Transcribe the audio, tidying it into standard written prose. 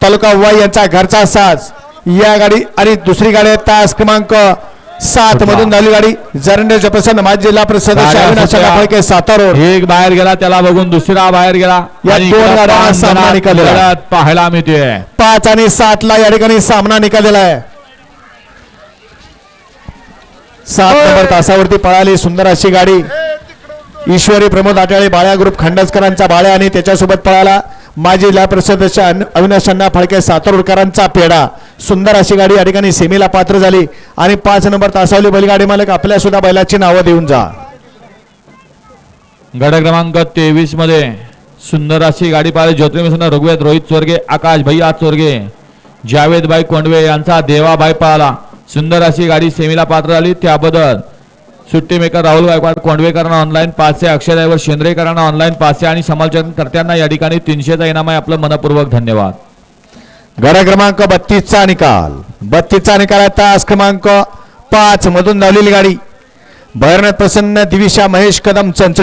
तालुका वाई यांचा घरचा साज या गाडी आणि दुसरी गाडी तास क्रमांक 7 मधून धावली गाडी जरंडे प्रसन्न माजी जिल्हा परिषद सदस्य सातारा एक बाहेर गेला त्याला बघून दुसरा बाहेर गेला या दोन गाड्यांना सामना निकाललेला पाहायला मिळतोय 5 आणि 7 ला या ठिकाणी सामना निकाललेला आहे 7 नंबर तासावरती पळाली सुंदर अशी गाडी ईश्वरी प्रमोद आटाळे बाळ्या ग्रुप खंडसकरांचा बाळ्या आणि त्याच्यासोबत पळाला माजी जिल्हा परिषद अविनाश अण्णा फाळके सातारकरांचा पेढा सुंदर अशी गाडी या ठिकाणी सेमीला पात्र झाली आणि 5 नंबर तासावली बैलगाडी मालक आपल्या सुद्धा बैलाची नावं देऊन जा गट क्रमांक 23 मध्ये सुंदर अशी गाडी पाहिली ज्योतिर्मिशन रघुवेद रोहित चोरगे आकाश भैया चोरगे जावेद भाई कोंडवे यांचा देवाबाई पळाला सुंदर अशी गाडी सेमीला पात्र झाली त्याबद्दल सुट्टी मेकर राहुल गायकवाड कोंडवेकरांना ऑनलाईन 500 अक्षय ड्रायव्हर शेंद्रेकरांना ऑनलाईन 500 आणि समालोचनकर्त्यांना या ठिकाणी 300चा इनाम आहे आपलं मनपूर्वक धन्यवाद गट क्रमांक 32 चा निकाल 32 चा निकाल आहे तास क्रमांक 5 मधून धावलेली गाडी भैरनाथ प्रसन्न दिविशा महेश कदम चंचल